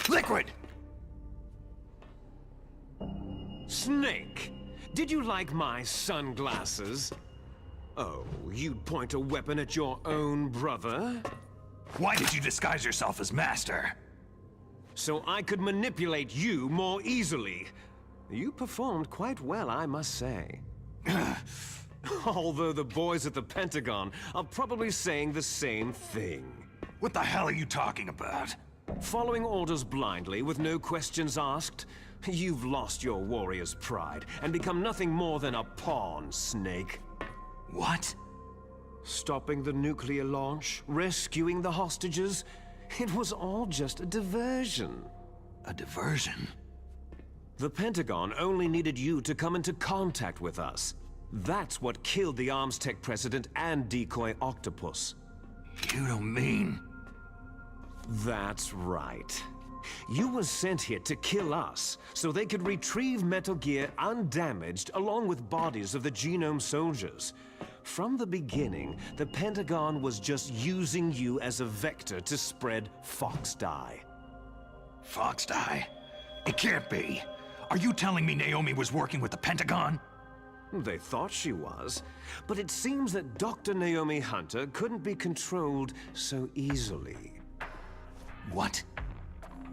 Liquid! Snake, did you like my sunglasses? Oh, you'd point a weapon at your own brother? Why did you disguise yourself as Master? So I could manipulate you more easily. You performed quite well, I must say. Although the boys at the Pentagon are probably saying the same thing. What the hell are you talking about? Following orders blindly with no questions asked, you've lost your warrior's pride and become nothing more than a pawn, Snake. What? Stopping the nuclear launch, rescuing the hostages, it was all just a diversion. A diversion? The Pentagon only needed you to come into contact with us. That's what killed the Arms Tech president and decoy octopus. You don't mean... That's right. You were sent here to kill us, so they could retrieve Metal Gear undamaged along with bodies of the Genome soldiers. From the beginning, the Pentagon was just using you as a vector to spread Fox Dye. Fox Dye? It can't be! Are you telling me Naomi was working with the Pentagon? They thought she was, but it seems that Dr. Naomi Hunter couldn't be controlled so easily. What?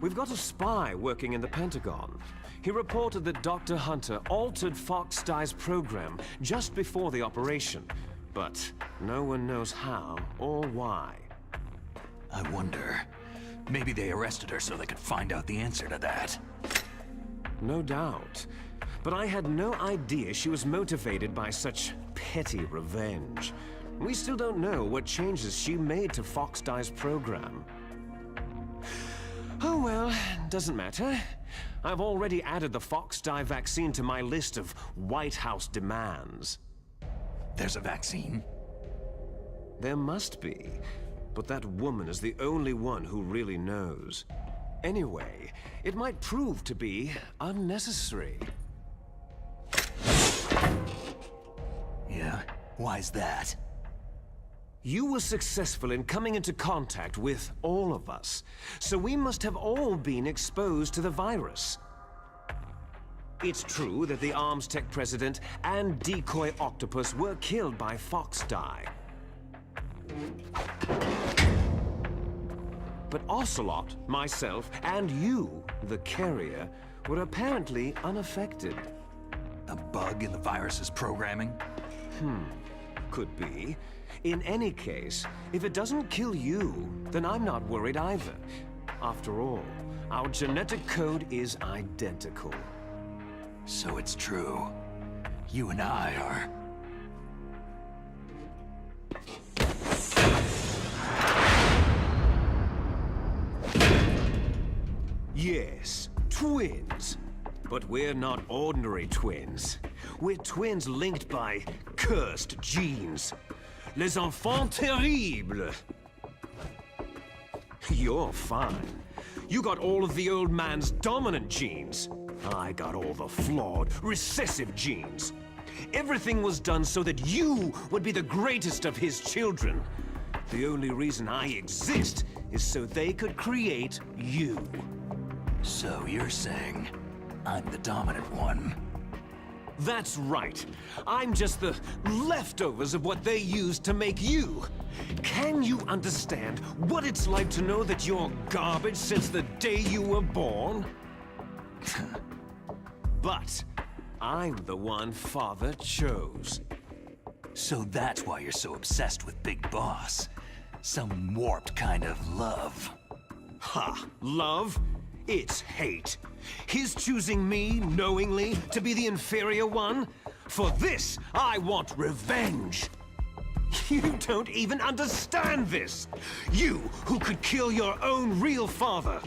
We've got a spy working in the Pentagon. He reported that Dr. Hunter altered Fox Dye's program just before the operation, but no one knows how or why. I wonder, maybe they arrested her so they could find out the answer to that. No doubt. But I had no idea she was motivated by such petty revenge. We still don't know what changes she made to Fox Dye's program. Oh well, doesn't matter. I've already added the Fox Dye vaccine to my list of White House demands. There's a vaccine? There must be, but that woman is the only one who really knows. Anyway, it might prove to be unnecessary. Yeah? Why's that? You were successful in coming into contact with all of us, so we must have all been exposed to the virus. It's true that the Arms Tech president and decoy octopus were killed by Fox Dye. But Ocelot, myself, and you, the carrier, were apparently unaffected. A bug in the virus's programming? Could be. In any case, if it doesn't kill you, then I'm not worried either. After all, our genetic code is identical. So it's true. You and I are... Yes, twins. But we're not ordinary twins. We're twins linked by cursed genes. Les enfants terribles. You're fine. You got all of the old man's dominant genes. I got all the flawed, recessive genes. Everything was done so that you would be the greatest of his children. The only reason I exist is so they could create you. So you're saying I'm the dominant one? That's right. I'm just the leftovers of what they used to make you. Can you understand what it's like to know that you're garbage since the day you were born? But I'm the one Father chose. So that's why you're so obsessed with Big Boss. Some warped kind of love. Ha! Love? It's hate. His choosing me, knowingly, to be the inferior one? For this, I want revenge. You don't even understand this. You, who could kill your own real father.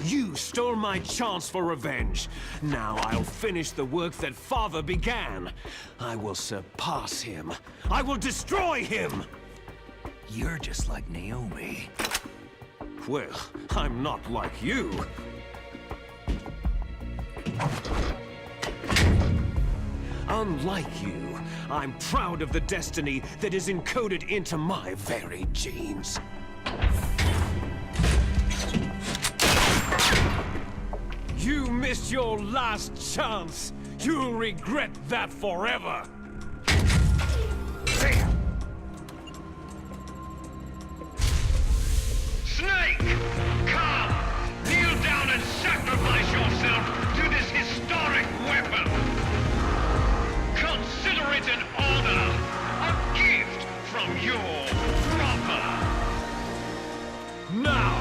You stole my chance for revenge. Now I'll finish the work that Father began. I will surpass him. I will destroy him. You're just like Naomi. Well, I'm not like you. Unlike you, I'm proud of the destiny that is encoded into my very genes. You missed your last chance. You'll regret that forever. Damn! Snake! Come! Kneel down and sacrifice yourself to this historic weapon! Consider it an honor, a gift from your brother! Now!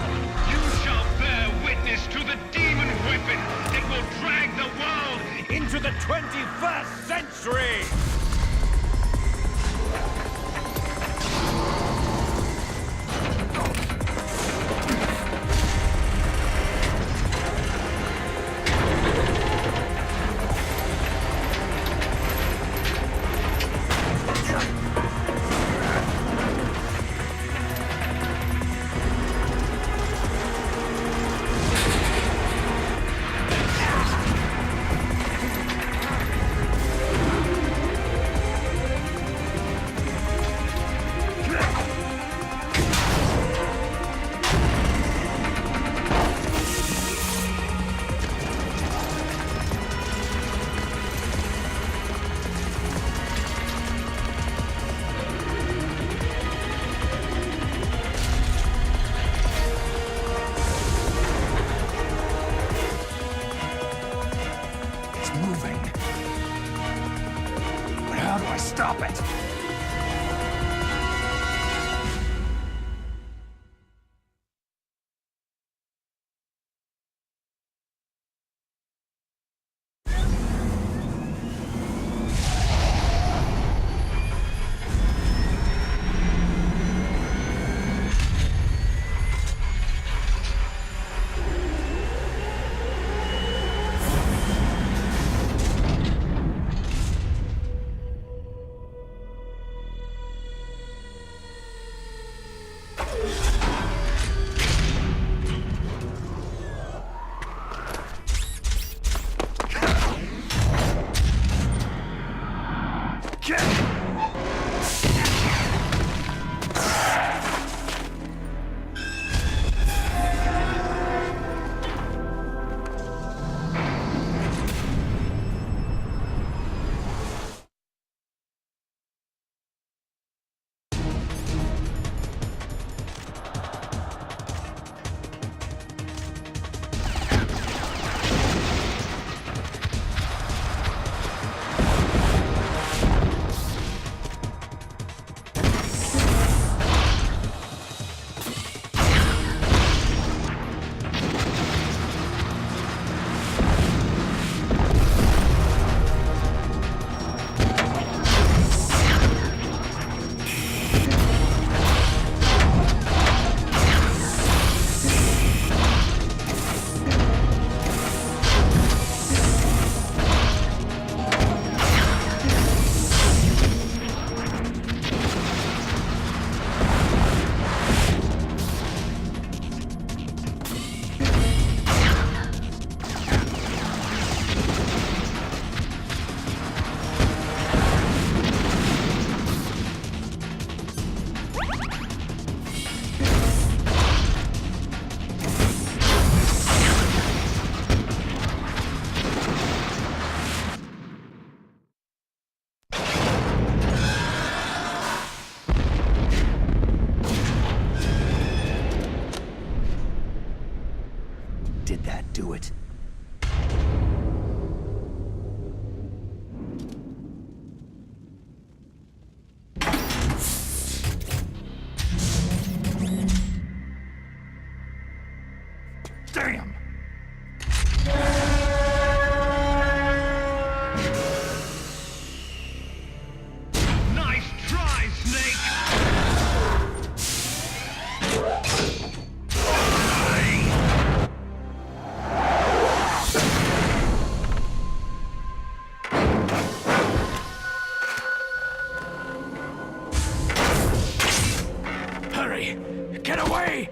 You shall bear witness to the demon weapon that will drag the world Into the 21st century! Stop it! Did that do it? Damn! Nice try, Snake! Hurry! Get away!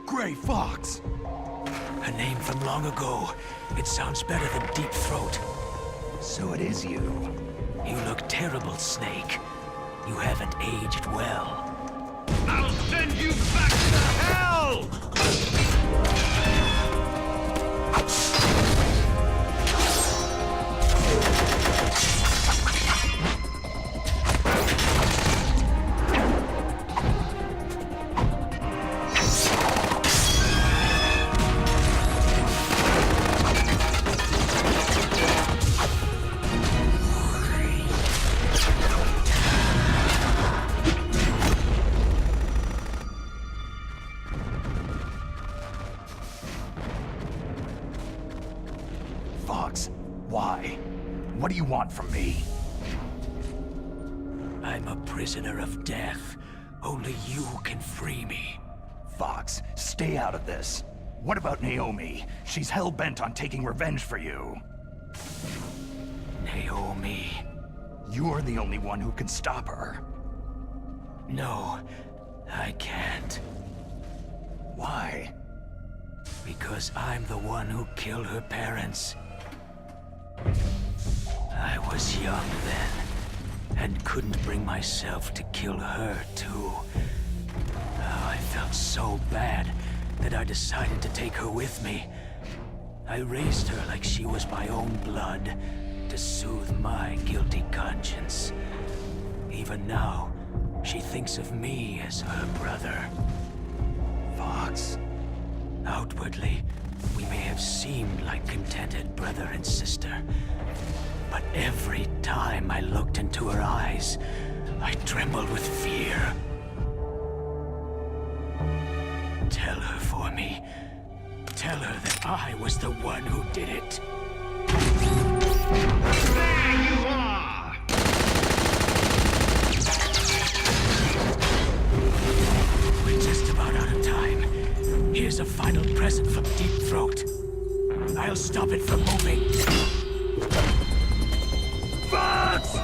Gray Fox! A name from long ago. It sounds better than Deep Throat. So it is you. You look terrible, Snake. You haven't aged well. I'll send you back to hell! Fox, why? What do you want from me? I'm a prisoner of death. Only you can free me. Fox, stay out of this. What about Naomi? She's hell-bent on taking revenge for you. Naomi. You're the only one who can stop her. No, I can't. Why? Because I'm the one who killed her parents. I was young then, and couldn't bring myself to kill her, too. Oh, I felt so bad that I decided to take her with me. I raised her like she was my own blood, to soothe my guilty conscience. Even now, she thinks of me as her brother. Fox. Outwardly, we may have seemed like contented brother and sister. But every time I looked into her eyes, I trembled with fear. Tell her for me. Tell her that I was the one who did it. There you are! We're just about out of time. Here's a final present from Deep Throat. I'll stop it from moving. Fox!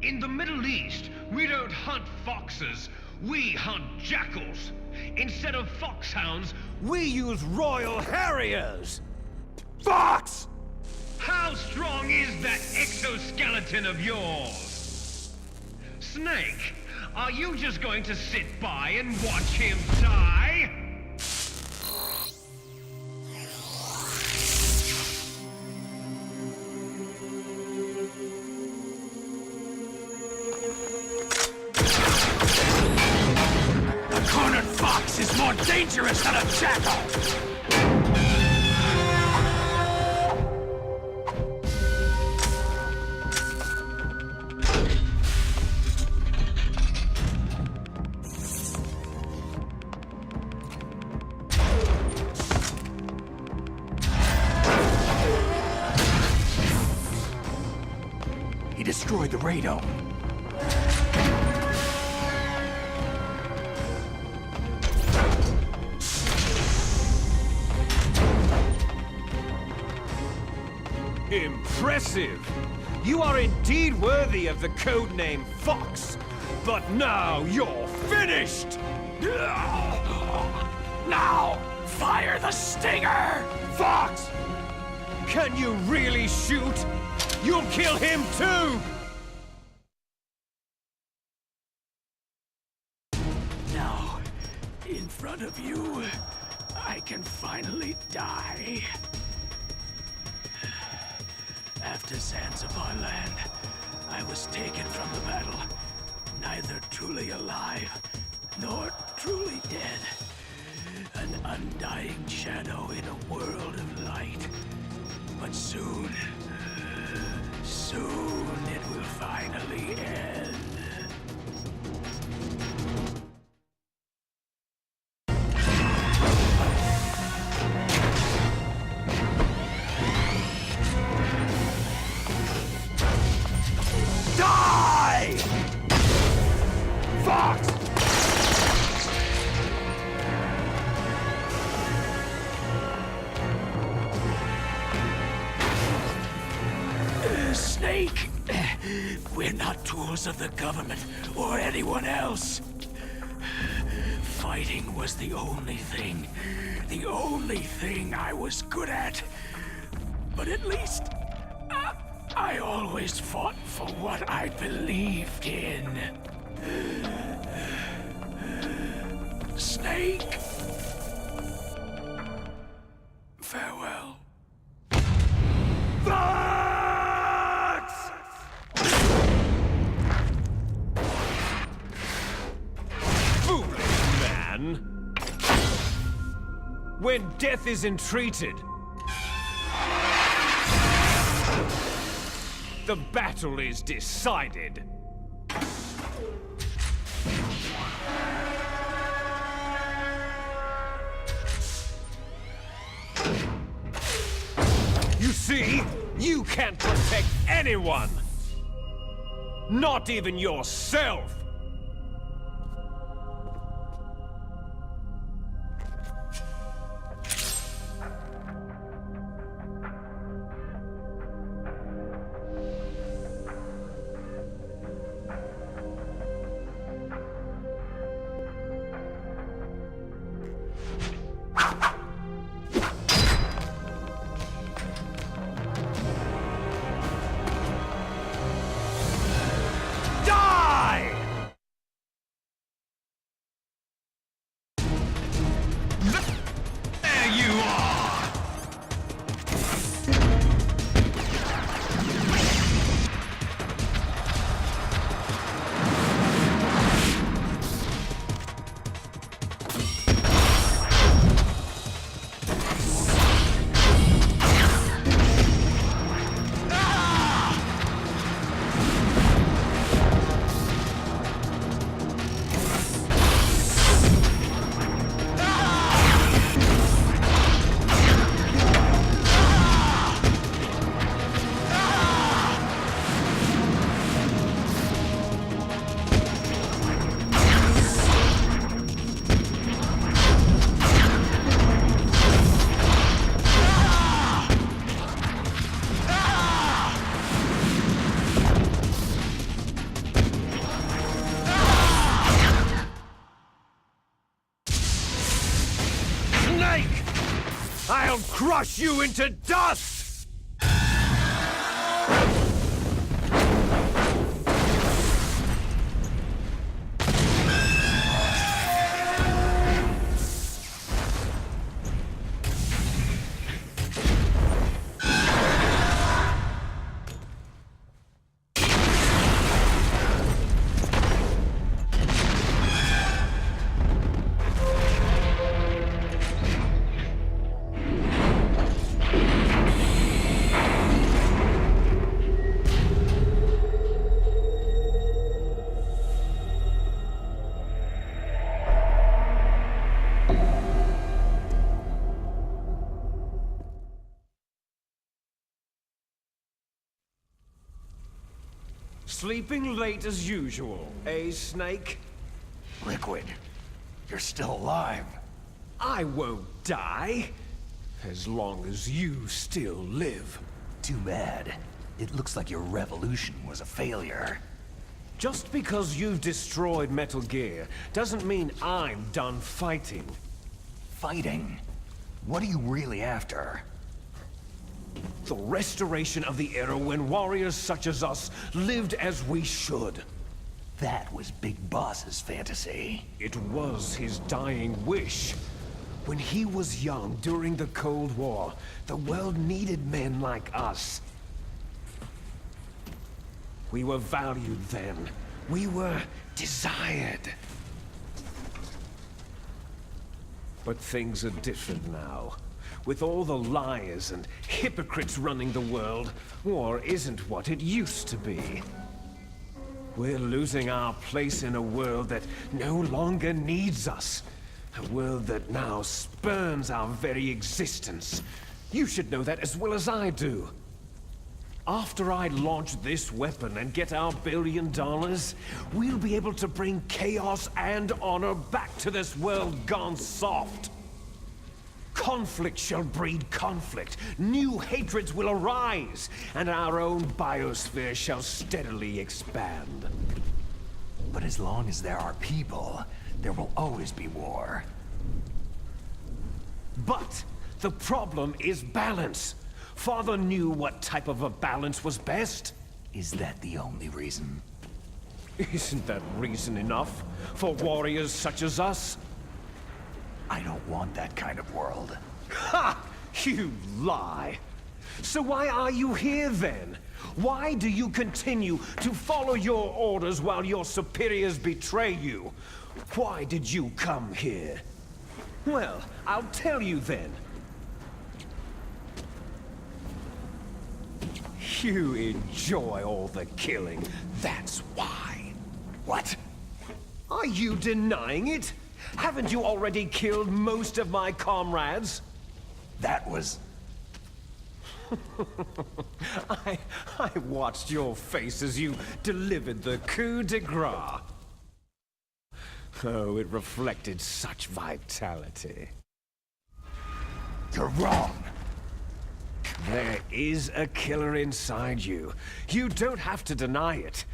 In the Middle East, we don't hunt foxes, we hunt jackals. Instead of foxhounds, We use Royal Harriers! Fox! how strong is that exoskeleton of yours? Snake, are you just going to sit by and watch him die? A cornered fox is more dangerous than a jackal! He destroyed the radome. Impressive! You are indeed worthy of the codename Fox. But now you're finished! Now, fire the stinger! Fox! Can you really shoot? You'll kill him too! Now, in front of you, I can finally die. After Zanzibar land, I was taken from the battle, neither truly alive nor truly dead. An undying shadow in a world of light. But soon it will finally end. Die! Fox! Snake! We're not tools of the government or anyone else. Fighting was the only thing I was good at. But at least, I always fought for what I believed in. Snake! Farewell. Foolish man! When death is entreated, the battle is decided. You see, you can't protect anyone! Not even yourself! I'll crush you into dust! Sleeping late as usual, eh, Snake? Liquid, you're still alive. I won't die, as long as you still live. Too bad. It looks like your revolution was a failure. Just because you've destroyed Metal Gear doesn't mean I'm done fighting. Fighting? What are you really after? The restoration of the era when warriors such as us lived as we should. That was Big Boss's fantasy. It was his dying wish. When he was young during the Cold War, the world needed men like us. We were valued then. We were desired. But things are different now. With all the liars and hypocrites running the world, war isn't what it used to be. We're losing our place in a world that no longer needs us. A world that now spurns our very existence. You should know that as well as I do. After I launch this weapon and get our $1 billion, we'll be able to bring chaos and honor back to this world gone soft. Conflict shall breed conflict, new hatreds will arise, and our own biosphere shall steadily expand. But as long as there are people, there will always be war. But the problem is balance. Father knew what type of a balance was best. Is that the only reason? Isn't that reason enough for warriors such as us? I don't want that kind of world. Ha! You lie! So why are you here then? Why do you continue to follow your orders while your superiors betray you? Why did you come here? Well, I'll tell you then. You enjoy all the killing, that's why. What? Are you denying it? Haven't you already killed most of my comrades? That was... I watched your face as you delivered the coup de grace. Oh, it reflected such vitality. You're wrong. There is a killer inside you. You don't have to deny it.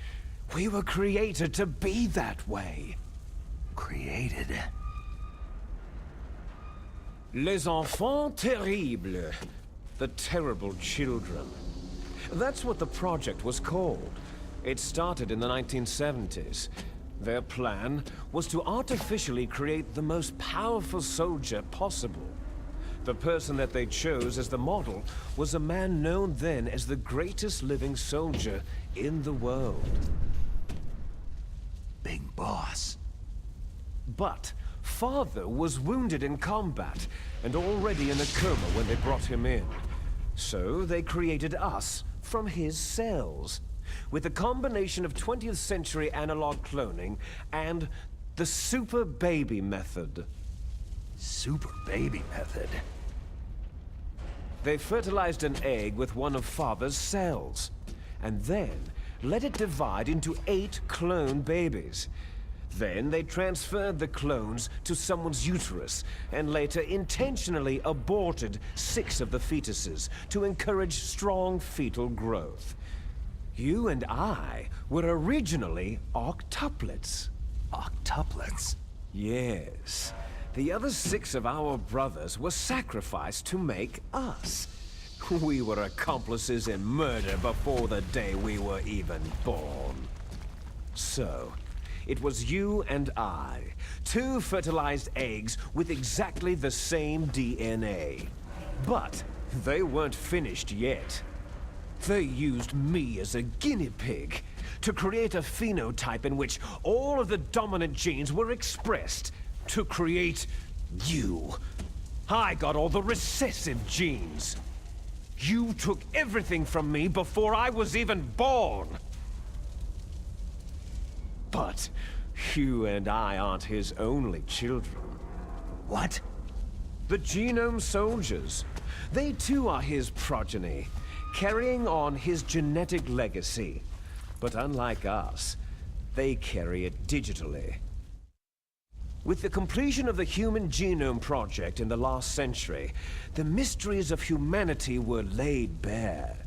We were created to be that way. Created? Les enfants terribles. The terrible children. That's what the project was called. It started in the 1970s. Their plan was to artificially create the most powerful soldier possible. The person that they chose as the model was a man known then as the greatest living soldier in the world. Big Boss. But Father was wounded in combat and already in a coma when they brought him in. So they created us from his cells, with a combination of 20th century analog cloning and the super baby method. Super baby method? They fertilized an egg with one of Father's cells, and then let it divide into 8 clone babies. Then they transferred the clones to someone's uterus, and later intentionally aborted 6 of the fetuses to encourage strong fetal growth. You and I were originally octuplets. Octuplets? Yes. The other 6 of our brothers were sacrificed to make us. We were accomplices in murder before the day we were even born. So, it was you and I, 2 fertilized eggs with exactly the same DNA. But they weren't finished yet. They used me as a guinea pig to create a phenotype in which all of the dominant genes were expressed to create you. I got all the recessive genes. You took everything from me before I was even born. But you and I aren't his only children. What? The Genome Soldiers. They too are his progeny, carrying on his genetic legacy. But unlike us, they carry it digitally. With the completion of the Human Genome Project in the last century, the mysteries of humanity were laid bare.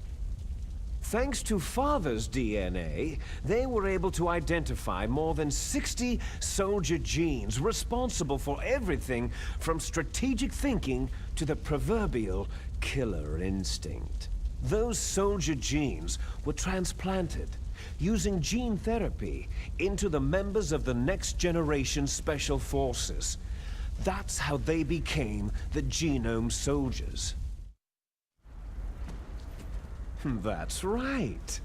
Thanks to Father's DNA, they were able to identify more than 60 soldier genes responsible for everything from strategic thinking to the proverbial killer instinct. Those soldier genes were transplanted, using gene therapy, into the members of the next generation special forces. That's how they became the Genome Soldiers. That's right.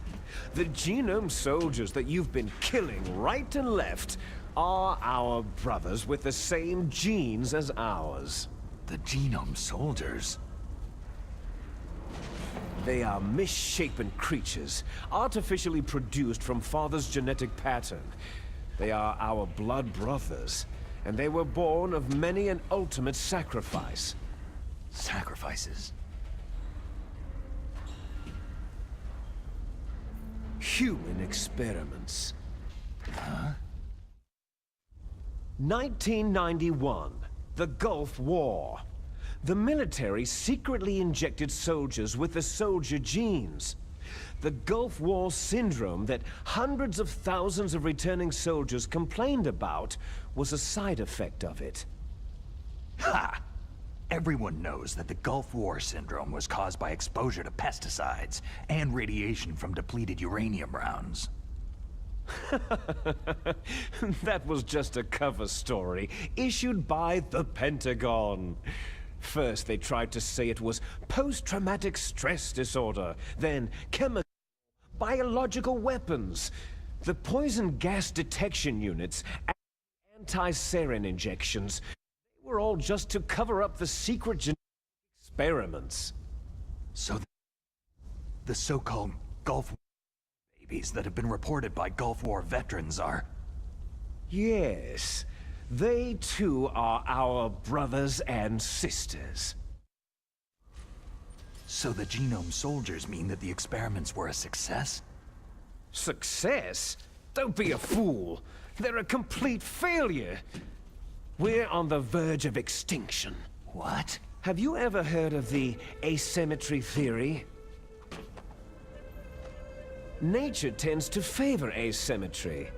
The Genome Soldiers that you've been killing right and left are our brothers with the same genes as ours. The Genome Soldiers? They are misshapen creatures, artificially produced from Father's genetic pattern. They are our blood brothers, and they were born of many an ultimate sacrifice. Sacrifices? Human experiments. Huh? 1991, the Gulf War. The military secretly injected soldiers with the soldier genes. The Gulf War syndrome that hundreds of thousands of returning soldiers complained about was a side effect of it. Ha! Everyone knows that the Gulf War syndrome was caused by exposure to pesticides and radiation from depleted uranium rounds. That was just a cover story issued by the Pentagon. First, they tried to say it was post-traumatic stress disorder, then chemical, biological weapons. The poison gas detection units and anti-sarin injections, they were all just to cover up the secret genetic experiments. So the so-called Gulf War babies that have been reported by Gulf War veterans are... Yes. They too are our brothers and sisters. So the Genome Soldiers mean that the experiments were a success? Success? Don't be a fool. They're a complete failure. We're on the verge of extinction. What? Have you ever heard of the asymmetry theory? Nature tends to favor asymmetry.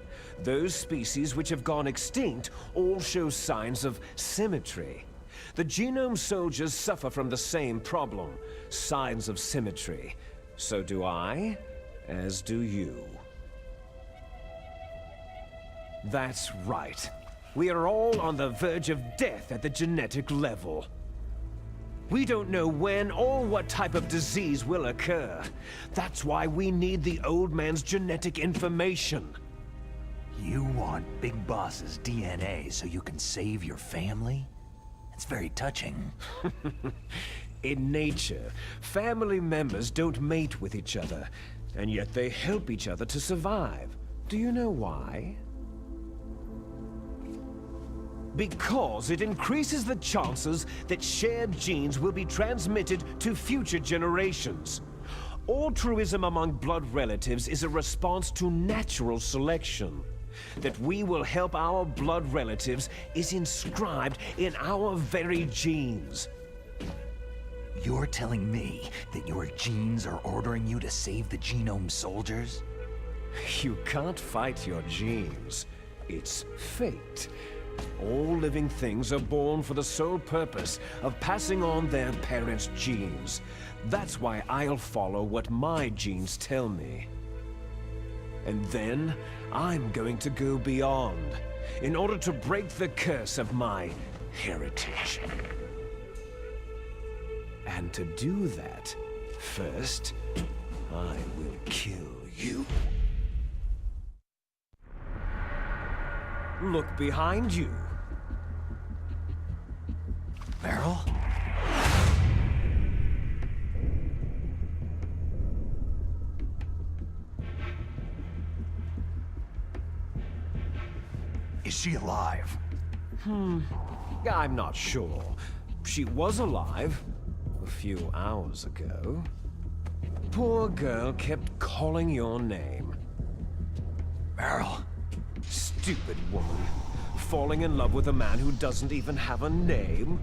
Those species which have gone extinct all show signs of symmetry. The Genome Soldiers suffer from the same problem, signs of symmetry. So do I, as do you. That's right. We are all on the verge of death at the genetic level. We don't know when or what type of disease will occur. That's why we need the old man's genetic information. You want Big Boss's DNA so you can save your family? It's very touching. In nature, family members don't mate with each other, and yet they help each other to survive. Do you know why? Because it increases the chances that shared genes will be transmitted to future generations. Altruism among blood relatives is a response to natural selection. That we will help our blood relatives is inscribed in our very genes. You're telling me that your genes are ordering you to save the Genome Soldiers? You can't fight your genes. It's fate. All living things are born for the sole purpose of passing on their parents' genes. That's why I'll follow what my genes tell me. And then, I'm going to go beyond, in order to break the curse of my heritage. And to do that, first, I will kill you. Look behind you. Meryl? Is she alive? I'm not sure. She was alive a few hours ago. Poor girl kept calling your name. Meryl? Stupid woman. Falling in love with a man who doesn't even have a name?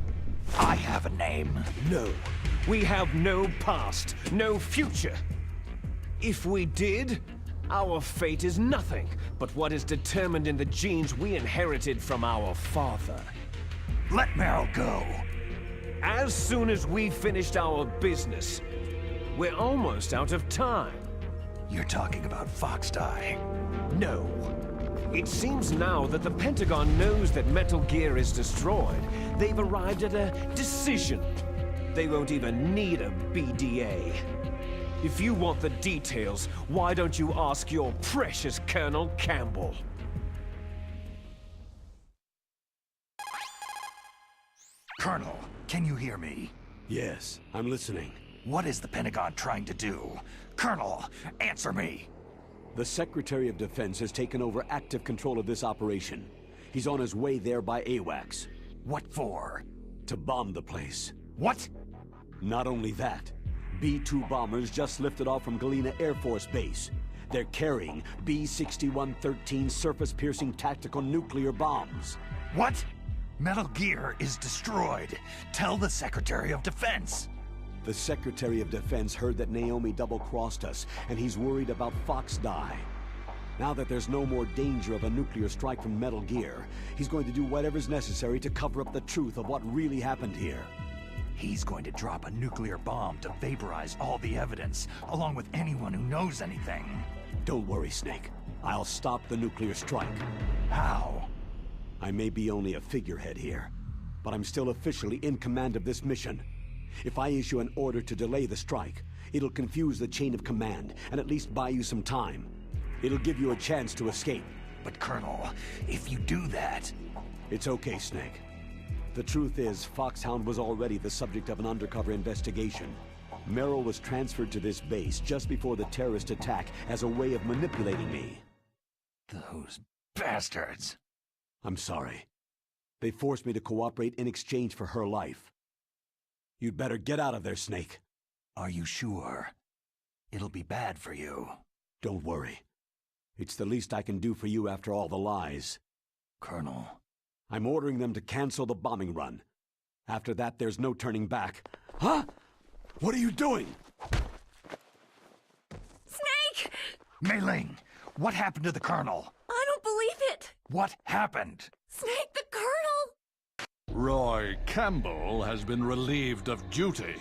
I have a name. No. We have no past, no future. If we did, our fate is nothing but what is determined in the genes we inherited from our father. Let Meryl go. As soon as we finished our business, we're almost out of time. You're talking about Foxdie. No. It seems now that the Pentagon knows that Metal Gear is destroyed. They've arrived at a decision. They won't even need a BDA. If you want the details, why don't you ask your precious Colonel Campbell? Colonel, can you hear me? Yes, I'm listening. What is the Pentagon trying to do? Colonel, answer me! The Secretary of Defense has taken over active control of this operation. He's on his way there by AWACS. What for? To bomb the place. What? Not only that, B-2 bombers just lifted off from Galena Air Force Base. They're carrying B-6113 surface-piercing tactical nuclear bombs. What? Metal Gear is destroyed. Tell the Secretary of Defense. The Secretary of Defense heard that Naomi double-crossed us, and he's worried about Fox Die. Now that there's no more danger of a nuclear strike from Metal Gear, he's going to do whatever's necessary to cover up the truth of what really happened here. He's going to drop a nuclear bomb to vaporize all the evidence, along with anyone who knows anything. Don't worry, Snake. I'll stop the nuclear strike. How? I may be only a figurehead here, but I'm still officially in command of this mission. If I issue an order to delay the strike, it'll confuse the chain of command and at least buy you some time. It'll give you a chance to escape. But Colonel, if you do that... It's okay, Snake. The truth is, Foxhound was already the subject of an undercover investigation. Merrill was transferred to this base just before the terrorist attack as a way of manipulating me. Those bastards. I'm sorry. They forced me to cooperate in exchange for her life. You'd better get out of there, Snake. Are you sure? It'll be bad for you. Don't worry. It's the least I can do for you after all the lies. Colonel. I'm ordering them to cancel the bombing run. After that, there's no turning back. Huh? What are you doing? Snake! Mei Ling, what happened to the Colonel? I don't believe it! What happened? Snake, the Colonel! Roy Campbell has been relieved of duty.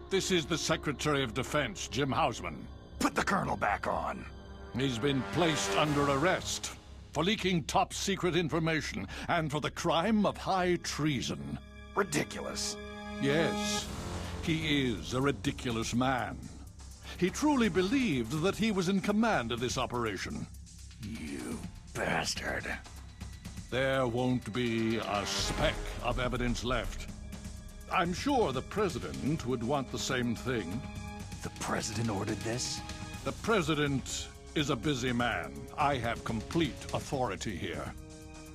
This is the Secretary of Defense, Jim Hausman. Put the Colonel back on. He's been placed under arrest for leaking top-secret information and for the crime of high treason. Ridiculous. Yes, he is a ridiculous man. He truly believed that he was in command of this operation. You bastard. There won't be a speck of evidence left. I'm sure the President would want the same thing. The President ordered this? The President is a busy man. I have complete authority here.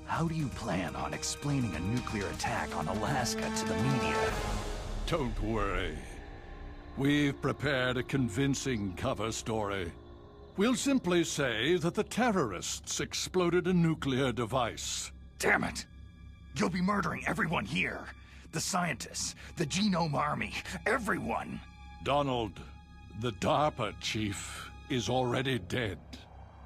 How do you plan on explaining a nuclear attack on Alaska to the media? Don't worry. We've prepared a convincing cover story. We'll simply say that the terrorists exploded a nuclear device. Damn it! You'll be murdering everyone here. The scientists, the Genome Army, everyone. Donald, the DARPA chief, is already dead.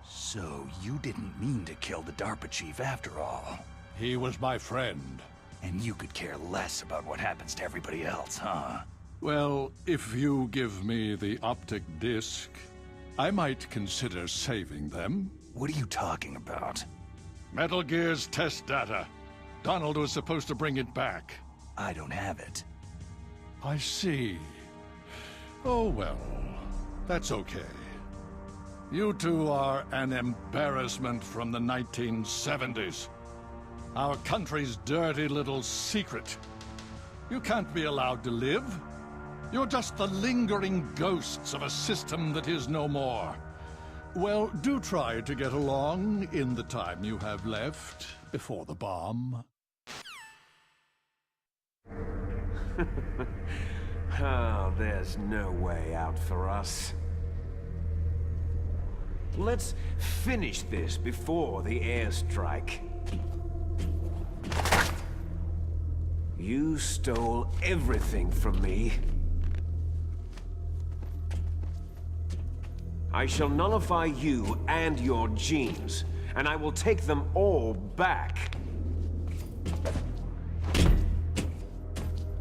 So you didn't mean to kill the DARPA chief after all. He was my friend. And you could care less about what happens to everybody else, huh? Well, if you give me the optic disc, I might consider saving them. What are you talking about? Metal Gear's test data. Donald was supposed to bring it back. I don't have it. I see. Oh well, that's okay. You two are an embarrassment from the 1970s. Our country's dirty little secret. You can't be allowed to live. You're just the lingering ghosts of a system that is no more. Well, do try to get along in the time you have left before the bomb. Oh, there's no way out for us. Let's finish this before the airstrike. You stole everything from me. I shall nullify you and your genes, and I will take them all back.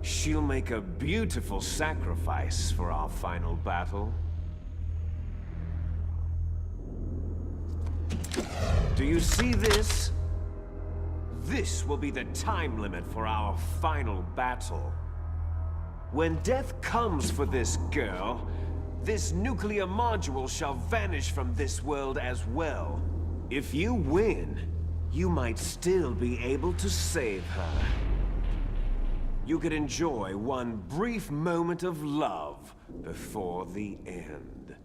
She'll make a beautiful sacrifice for our final battle. Do you see this? This will be the time limit for our final battle. When death comes for this girl, this nuclear module shall vanish from this world as well. If you win, you might still be able to save her. You could enjoy one brief moment of love before the end.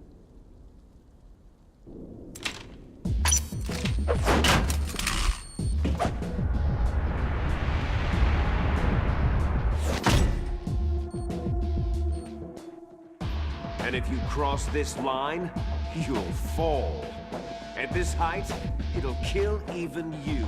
And if you cross this line, you'll fall. At this height, it'll kill even you.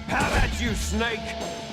How about you, Snake?